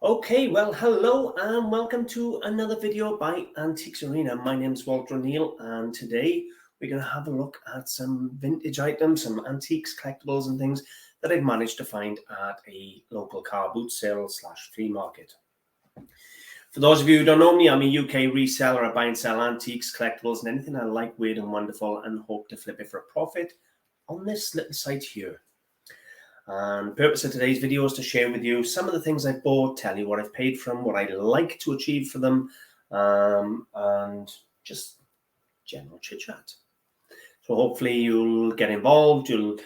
Okay, well, hello and welcome to another video by Antiques Arena. My name's Walter O'Neill, and today we're going to have a look at some vintage items, some antiques, collectibles and things that I've managed to find at a local car boot sale / flea market. For those of you who don't know me, I'm a UK reseller. I buy and sell antiques, collectibles and anything I like, weird and wonderful, and hope to flip it for a profit on this little site here. And the purpose of today's video is to share with you some of the things I've bought, tell you what I've paid for them, what I like to achieve for them, and just general chit chat. So hopefully you'll get involved, you'll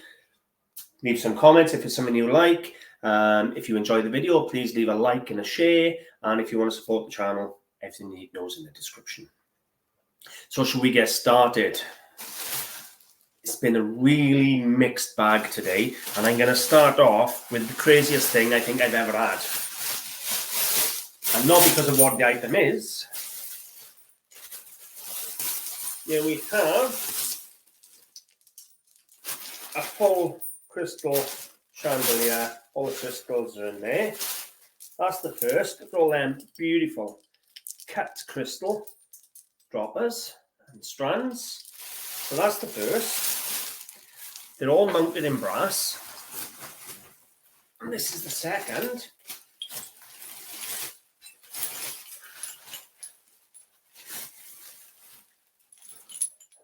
leave some comments if it's something you like. If you enjoy the video, please leave a like and a share. And if you want to support the channel, everything you need knows in the description. So should we get started? It's been a really mixed bag today, and I'm going to start off with the craziest thing I think I've ever had. And not because of what the item is. Here we have a full crystal chandelier. All the crystals are in there. That's the first. Look at all them beautiful cut crystal droppers and strands. So that's the first. They're all mounted in brass. And this is the second.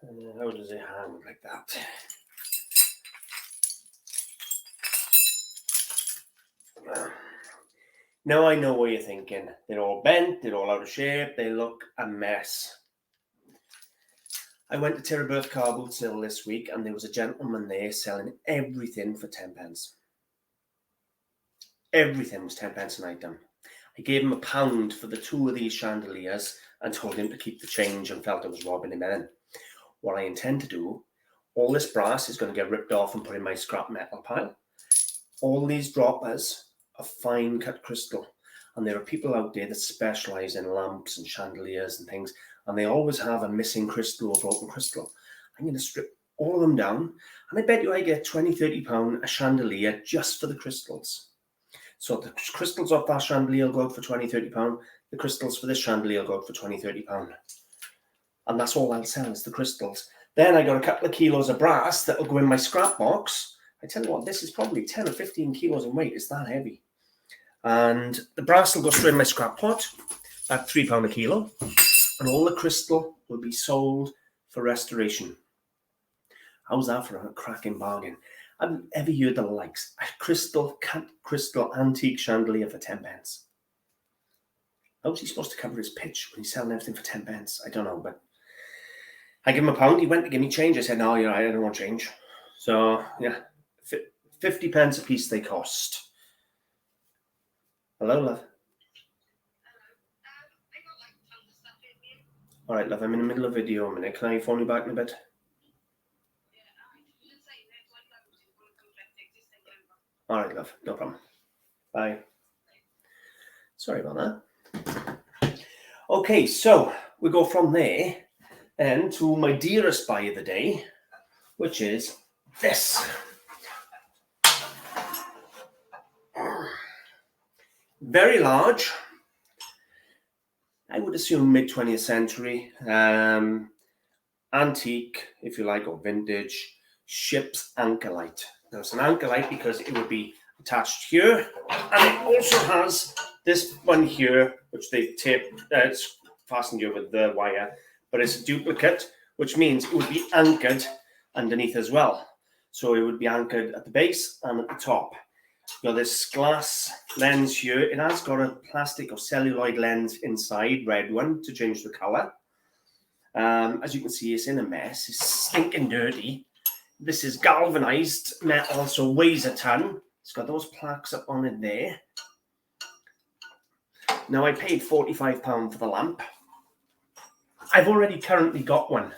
And how does it hang like that? Now I know what you're thinking. They're all bent, they're all out of shape, they look a mess. I went to Tirabirth car boot sale this week, and there was a gentleman there selling everything for 10 pence. Everything was 10 pence an item. I gave him £1 for the two of these chandeliers and told him to keep the change, and felt I was robbing him then. What I intend to do, all this brass is going to get ripped off and put in my scrap metal pile. All these droppers are fine cut crystal, and there are people out there that specialize in lamps and chandeliers and things, and they always have a missing crystal or broken crystal. I'm going to strip all of them down, and I bet you I get £20-30 a chandelier just for the crystals. So the crystals off that chandelier will go out for £20-30. The crystals for this chandelier will go out for £20-30. And that's all I'll sell is the crystals. Then I got a couple of kilos of brass that will go in my scrap box. I tell you what, this is probably 10 or 15 kilos in weight. It's that heavy. And the brass will go straight in my scrap pot at £3 a kilo. And all the crystal will be sold for restoration. How's that for a cracking bargain? I've ever heard the likes. A crystal antique chandelier for 10 pence. How's he supposed to cover his pitch when he's selling everything for 10 pence? I don't know, but I give him £1. He went to give me change. I said, no, you're right, I don't want change. So, yeah, 50 pence a piece they cost. Hello, love. All right, love, I'm in the middle of a video a minute. Can I phone you back in a bit? All right, love, no problem. Bye. Sorry about that. Okay, so we go from there then to my dearest buy of the day, which is this. Very large. I would assume mid-20th century, antique, if you like, or vintage, ship's anchor light. Now, it's an anchor light because it would be attached here, and it also has this one here, which they've taped, it's fastened here with the wire, but it's a duplicate, which means it would be anchored underneath as well. So it would be anchored at the base and at the top. Got this glass lens here. It has got a plastic or celluloid lens inside, red one, to change the color. As you can see, it's in a mess. It's stinking dirty. This is galvanized metal, so weighs a ton. It's got those plaques up on it there. Now, I paid £45 for the lamp. I've already currently got one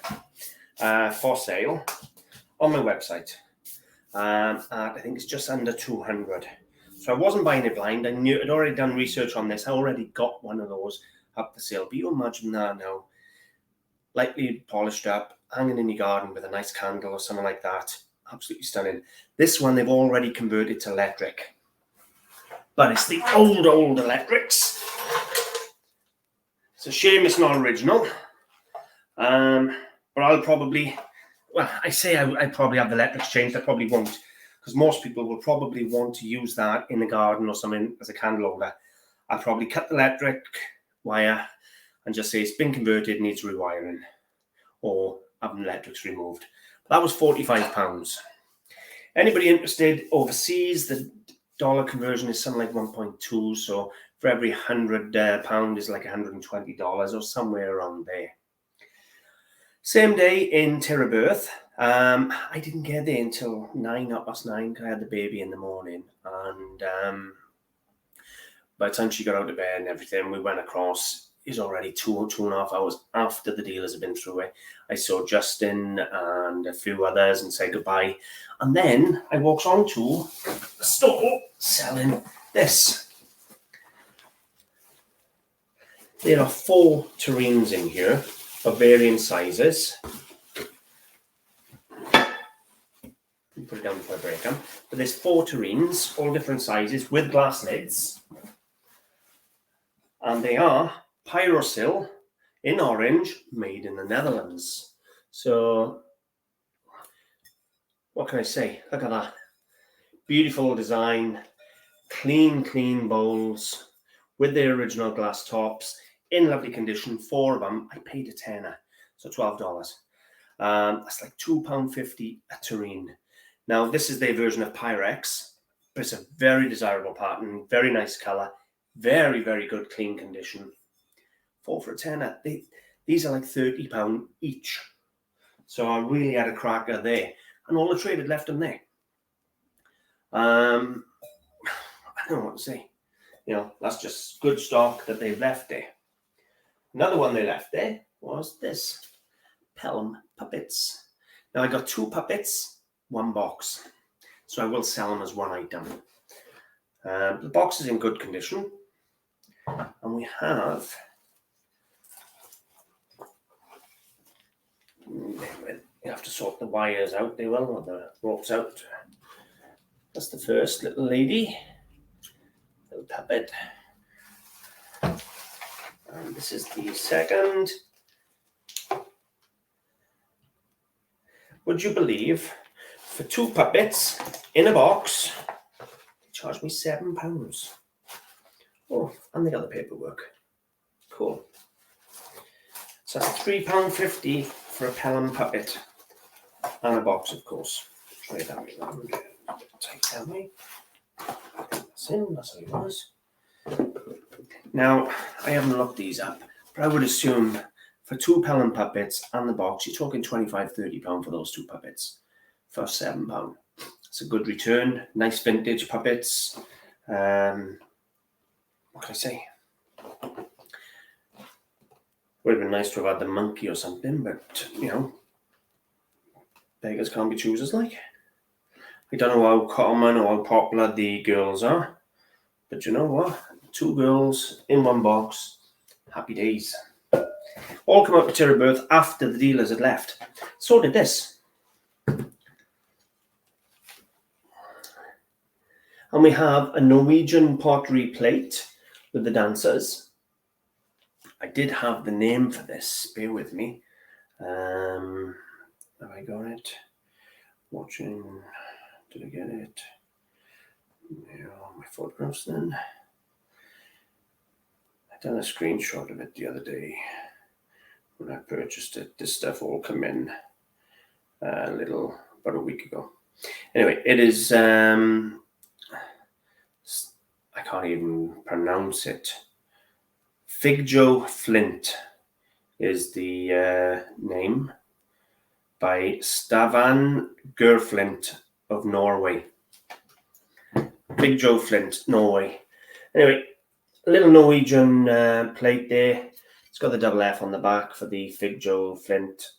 for sale on my website. I think it's just under 200. So I wasn't buying it blind. I'd already done research on this. I already got one of those up for sale. But you imagine that now, lightly polished up, hanging in your garden with a nice candle or something like that. Absolutely stunning. This one they've already converted to electric. but it's the old electrics. It's a shame it's not original. But I'll probably, well, I say I probably have the electrics changed. I probably won't, because most people will probably want to use that in the garden or something as a candle holder. I'll probably cut the electric wire and just say it's been converted, needs rewiring, or have the electrics removed. That was £45. Anybody interested overseas, the dollar conversion is something like 1.2, so for every £100 is like $120 or somewhere around there. Same day in Terabirth. I didn't get there until 9:30, because I had the baby in the morning, and by the time she got out of bed and everything, we went across. It's already 2.5 hours after the dealers have been through it. I saw Justin and a few others and said goodbye. And then I walked on to a store selling this. There are 4 terrines in here of varying sizes. Put it down before I break them. But there's 4 terrines, all different sizes, with glass lids. And they are Pyrex in orange, made in the Netherlands. So, what can I say? Look at that. Beautiful design, clean bowls with their original glass tops, in lovely condition. 4 of them. I paid a tenner, so $12. That's like £2.50 a terrine. Now, this is their version of Pyrex, but it's a very desirable pattern, very nice colour, very good clean condition. 4 for a tenner. These are like £30 each. So I really had a cracker there. And all the trade had left them there. I don't know what to say. You know, that's just good stock that they've left there. Another one they left there was this. Pelham puppets. Now I got 2 puppets, 1 box. So I will sell them as one item. The box is in good condition. And we have... You have to sort the wires out, they will, or the ropes out. That's the first little lady, little puppet. And this is the second. Would you believe, for 2 puppets in a box, they charged me £7. Oh, and they got the paperwork. Cool. So that's £3.50 for a Pelham puppet. And a box, of course. Try that around. Tight down me. That's in, that's how it was. Now, I haven't looked these up, but I would assume for 2 Pelham puppets and the box, you're talking £25–30 for those 2 puppets for £7. It's a good return. Nice vintage puppets. What can I say? Would have been nice to have had the monkey or something, but, you know, beggars can't be choosers, like. I don't know how common or how popular the girls are, but you know what? 2 girls in 1 box. Happy days. All come out to Terabirth after the dealers had left. So did this. And we have a Norwegian pottery plate with the dancers. I did have the name for this. Bear with me. Have I got it? Watching. Did I get it? Yeah, my photographs then. I done a screenshot of it the other day when I purchased it. This stuff all come in about a week ago. Anyway, it is, I can't even pronounce it. Figjo Flint is the name, by Stavan Gerflint of Norway. Figjo Flint, Norway. Anyway, a little Norwegian plate there. It's got the double F on the back for the Figjo Flint.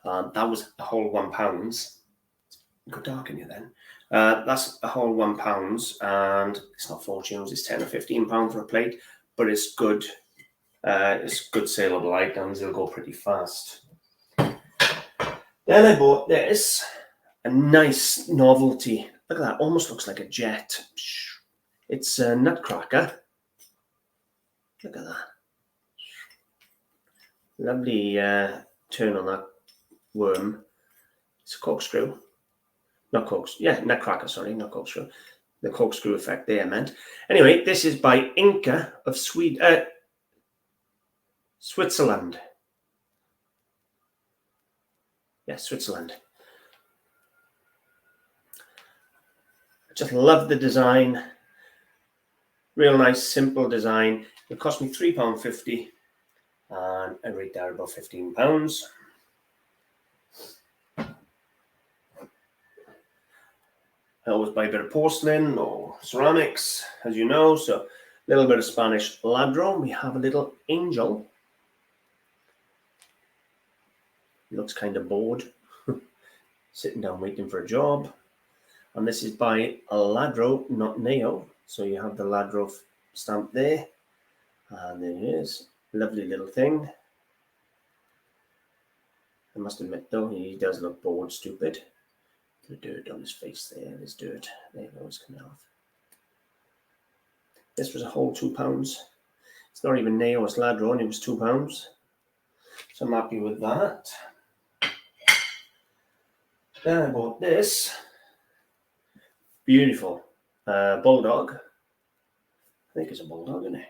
That was a whole £1. Go dark in here then. That's a whole £1, and it's not fortunes. It's £10 or £15 for a plate, but it's good. It's good saleable items. It'll go pretty fast. Then I bought this, a nice novelty Look at that, almost looks like a jet. It's a nutcracker. Look at that. Lovely turn on that worm. It's a corkscrew. Not corkscrew. Yeah, nutcracker, sorry, not corkscrew. The corkscrew effect there, I meant. Anyway, this is by Inca of Switzerland. Yes, Switzerland. I just love the design. Real nice, simple design. It cost me £3.50 and I rate that about £15. I always buy a bit of porcelain or ceramics, as you know. So a little bit of Spanish ladro. We have a little angel. He looks kind of bored, sitting down waiting for a job. And this is by Ladro, not Neo. So you have the Ladro stamp there. And there it is. Lovely little thing. I must admit though, he does look bored, stupid. The dirt on his face there. There's dirt. There it goes, coming off. This was a whole £2. It's not even Neo, it's Ladro, and it was £2. So I'm happy with that. Then I bought this. Beautiful. Bulldog. I think it's a bulldog, isn't it?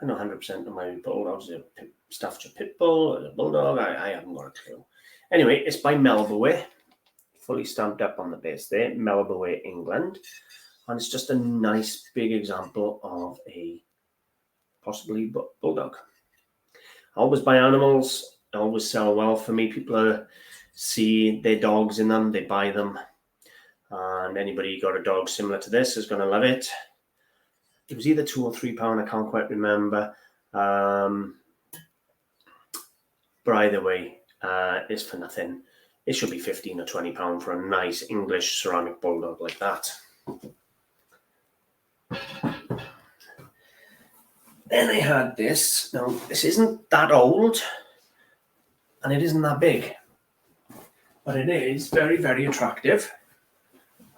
I know 100% of my bulldogs are Staffordshire Pit Bull or a bulldog. I haven't got a clue. Anyway, it's by Melbourne. Fully stamped up on the base there. Melbourne, England. And it's just a nice big example of a possibly bulldog. I always buy animals. They always sell well for me. People see their dogs in them. They buy them. And anybody got a dog similar to this is going to love it. It was either £2 or £3. I can't quite remember. But either way, it's for nothing. It should be £15 or £20 for a nice English ceramic bulldog like that. Then I had this. Now, this isn't that old, and it isn't that big. But it is very, very attractive.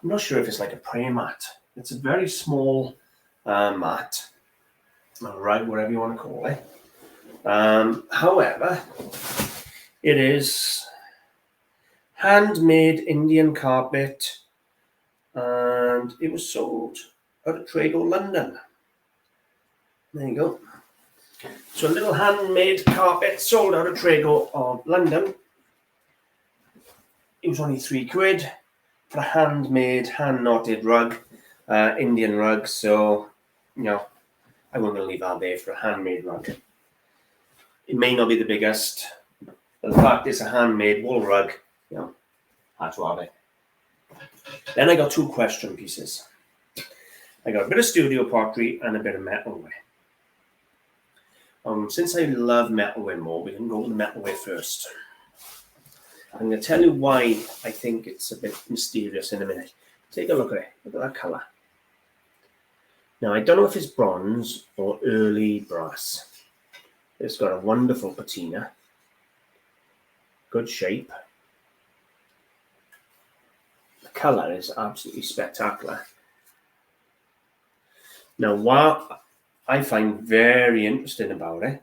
I'm not sure if it's like a prayer mat. It's a very small mat, right, whatever you want to call it. However, it is handmade Indian carpet, and it was sold out of Trago, London. There you go. So a little handmade carpet sold out of Trago of London. It was only £3 for a handmade, hand-knotted rug, Indian rug. So, you know, I wouldn't leave that there for a handmade rug. It may not be the biggest, but the fact it's a handmade wool rug, you know, that's what I. Then I got two question pieces. I got a bit of studio pottery and a bit of metalware. Since I love metalware more, we can go with the metalware first. I'm going to tell you why I think it's a bit mysterious in a minute. Take a look at it. Look at that colour. Now, I don't know if it's bronze or early brass. It's got a wonderful patina. Good shape. The colour is absolutely spectacular. Now, what I find very interesting about it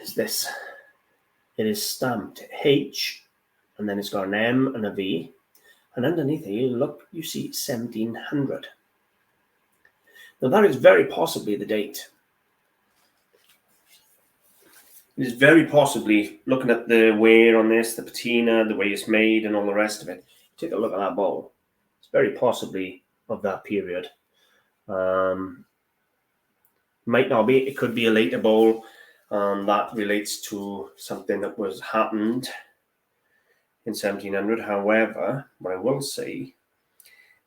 is this. It is stamped H, and then it's got an M and a V, and underneath it, you see 1700. Now that is very possibly the date. It is very possibly, looking at the wear on this, the patina, the way it's made, and all the rest of it. Take a look at that bowl. It's very possibly of that period. Might not be. It could be a later bowl. That relates to something that was happened in 1700. However, what I will say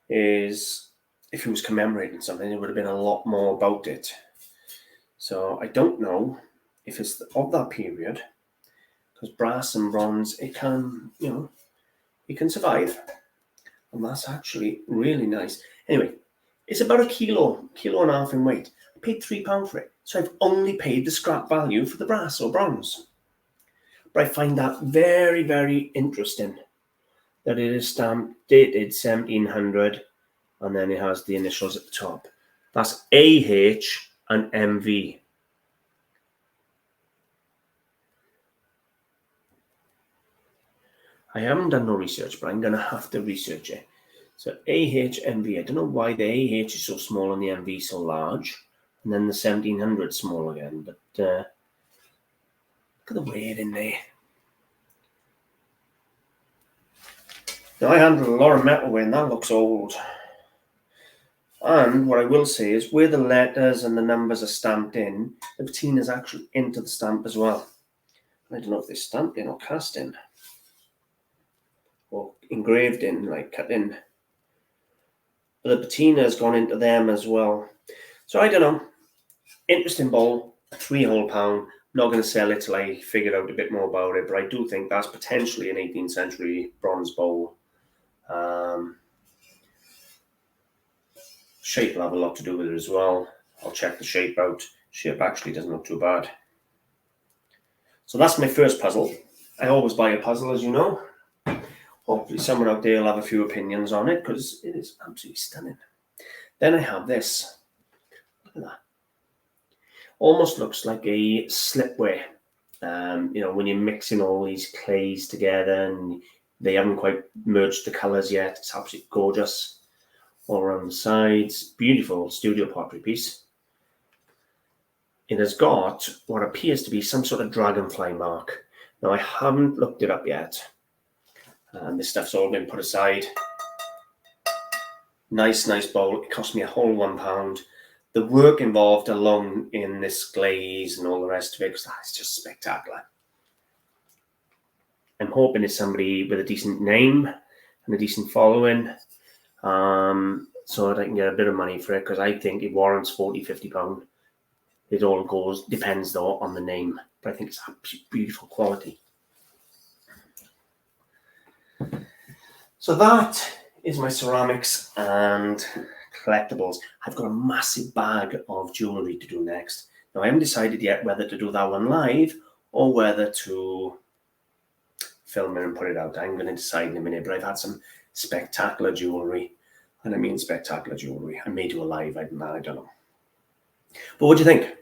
is if he was commemorating something, there would have been a lot more about it. So I don't know if it's of that period, because brass and bronze, it can, you know, it can survive. And that's actually really nice. Anyway, it's about a kilo and a half in weight. I paid £3 for it. So I've only paid the scrap value for the brass or bronze. But I find that very, very interesting that it is stamped dated 1700, and then it has the initials at the top. That's AH and MV. I haven't done no research, but I'm going to have to research it. So AHMV, I don't know why the AH is so small and the MV so large, and then the 1700 small again, but look at the weight in there. Now I handle a lot of metal and that looks old. And what I will say is where the letters and the numbers are stamped in, the patina is actually into the stamp as well. I don't know if they're stamped in or cast in, or engraved in, like cut in. But the patina has gone into them as well. So I don't know. Interesting bowl, a 3-hole pound. Not going to sell it till I figure out a bit more about it, but I do think that's potentially an 18th century bronze bowl. Shape will have a lot to do with it as well. I'll check the shape out. Shape actually doesn't look too bad. So that's my first puzzle. I always buy a puzzle, as you know. Hopefully someone out there will have a few opinions on it, because it is absolutely stunning. Then I have this. Look at that. Almost looks like a slipware. You know, when you're mixing all these clays together and they haven't quite merged the colours yet. It's absolutely gorgeous. All around the sides. Beautiful studio pottery piece. It has got what appears to be some sort of dragonfly mark. Now, I haven't looked it up yet. And this stuff's all been put aside. Nice bowl. It cost me a whole £1. The work involved alone in this glaze and all the rest of it, because that's just spectacular. I'm hoping it's somebody with a decent name and a decent following, so that I can get a bit of money for it, because I think it warrants £40–50. It all depends though on the name, but I think it's absolutely beautiful quality. So that is my ceramics and collectibles. I've got a massive bag of jewellery to do next. Now, I haven't decided yet whether to do that one live or whether to film it and put it out. I'm going to decide in a minute, but I've had some spectacular jewellery, and I mean spectacular jewellery. I may do a live, I don't know. But what do you think?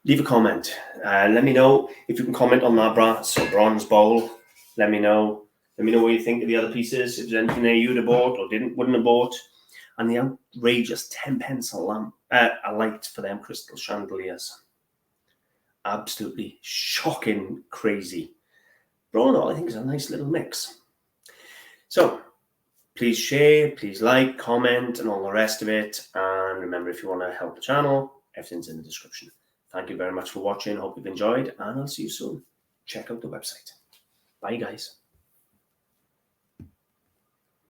Leave a comment. Let me know if you can comment on that brass or bronze bowl. Let me know. Let me know what you think of the other pieces. If there's anything there you'd have bought or wouldn't have bought. And the outrageous 10p a light for them crystal chandeliers. Absolutely shocking, crazy. But all in all, I think it's a nice little mix. So, please share, please like, comment, and all the rest of it. And remember, if you want to help the channel, everything's in the description. Thank you very much for watching. Hope you've enjoyed, and I'll see you soon. Check out the website. Bye, guys.